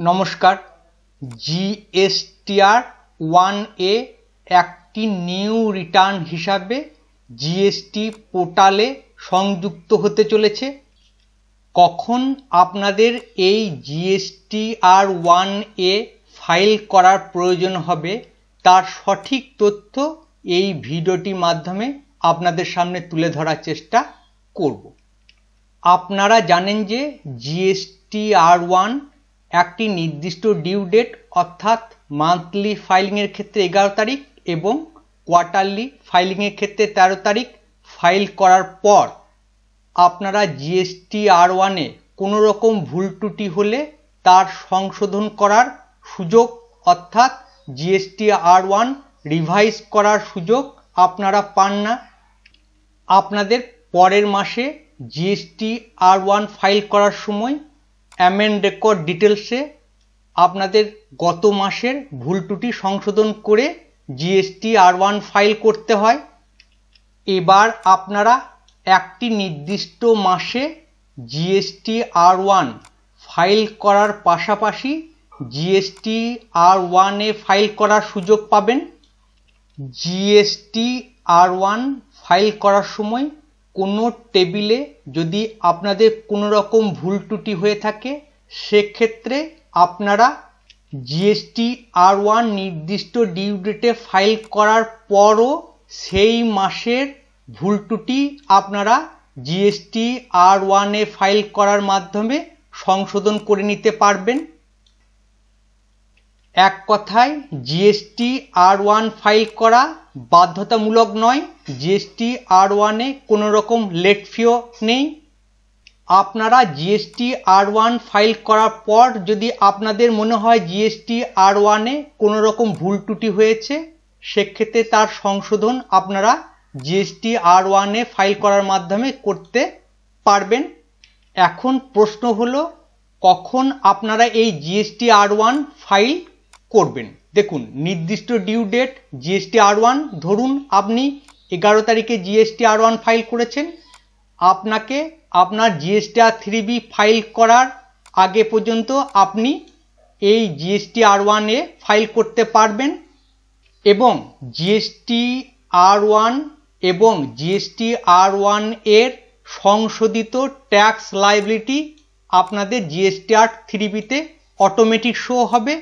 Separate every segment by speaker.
Speaker 1: নমস্কার। জিএসটিআর 1A একটি new return হিসাবে জিএসটি পোর্টালে সংযুক্ত হতে চলেছে। কখন আপনাদের এই জিএসটিআর 1A ফাইল করার প্রয়োজন হবে তার সঠিক তথ্য এই ভিডিওটির মাধ্যমে আপনাদের সামনে তুলে ধরার চেষ্টা করব। আপনারা জানেন যে জিএসটিআর 1 একটি নির্দিষ্ট ডিউ ডেট অর্থাৎ মান্থলি ফাইলিংয়ের ক্ষেত্রে 11 তারিখ এবং কোয়ার্টারলি ফাইলিংয়ের ক্ষেত্রে 13 তারিখ ফাইল করার পর আপনারা জিএসটিআর 1-এ কোনো রকম ভুল ত্রুটি হলে তার সংশোধন করার সুযোগ অর্থাৎ জিএসটিআর 1 রিভাইজ করার সুযোগ আপনারা পান না। আপনাদের পরের মাসে জিএসটিআর 1 ফাইল করার সময় অ্যামেন্ড রেকর্ড ডিটেলসে আপনাদের গত মাসের ভুল ত্রুটি সংশোধন করে জিএসটিআর 1 ফাইল করতে হয়। এবার আপনারা একটি নির্দিষ্ট মাসে জিএসটিআর 1 ফাইল করার পাশাপাশি জিএসটিআর 1-এ ফাইল করার সুযোগ পাবেন। জিএসটিআর 1 ফাইল করার সময় কোনো টেবিলে যদি আপনাদের কোনো রকম ভুল ত্রুটি হয়ে থাকে সেক্ষেত্রে আপনারা জিএসটিআর 1 নির্দিষ্ট ডিউ ডেটে ফাইল করার পরও সেই মাসের ভুল ত্রুটি আপনারা জিএসটিআর 1-এ ফাইল করার মাধ্যমে সংশোধন করে নিতে পারবেন। এক কথায় জিএসটিআর 1 ফাইল করা বাধ্যতামূলক নয়। জিএসটিআর 1-এ কোনো রকম লেট ফিও নেই। আপনারা জিএসটিআর 1 ফাইল করার পর যদি আপনাদের মনে হয় জিএসটিআর 1-এ কোনো রকম ভুল ত্রুটি হয়েছে সেক্ষেত্রে তার সংশোধন আপনারা জিএসটিআর 1-এ ফাইল করার মাধ্যমে করতে পারবেন। এখন প্রশ্ন হলো কখন আপনারা এই জিএসটিআর 1 ফাইল করবেন। দেখুন, নির্দিষ্ট ডিউ ডেট জিএসটিআর 1 ধরুন আপনি 11 তারিখে জিএসটিআর 1 ফাইল করেছেন, আপনাকে আপনার জিএসটিআর 3B ফাইল করার আগে পর্যন্ত আপনি এই জিএসটিআর 1-এ ফাইল করতে পারবেন এবং জিএসটিআর 1 এবং জিএসটিআর 1 এর সংশোধিত ট্যাক্স লায়াবিলিটি আপনাদের জিএসটিআর 3B-তে অটোমেটিক শো হবে।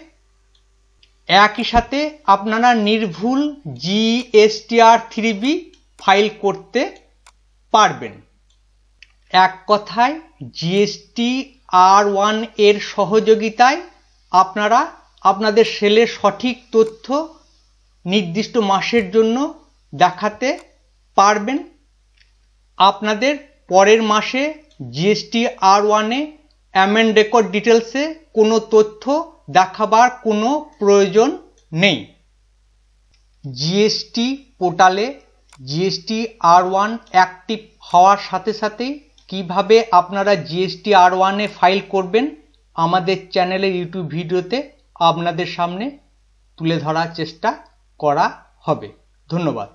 Speaker 1: একই সাথে আপনারা নির্ভুল জিএসটিআর 3B ফাইল করতে পারবেন। এক কথায় জিএসটিআর 1 এর সহযোগিতায় আপনারা আপনাদের সেলের সঠিক তথ্য নির্দিষ্ট মাসের জন্য দেখাতে পারবেন। আপনাদের পরের মাসে জিএসটিআর 1-এ অ্যামেন্ড রেকর্ড ডিটেলসে কোনো তথ্য দেখাবার কোনো প্রয়োজন নেই। জিএসটি পোর্টালে জিএসটিআর 1 অ্যাক্টিভ হওয়ার সাথে সাথেই কিভাবে আপনারা জিএসটিআর 1-এ ফাইল করবেন আমাদের চ্যানেলের ইউটিউব ভিডিওতে আপনাদের সামনে তুলে ধরার চেষ্টা করা হবে। ধন্যবাদ।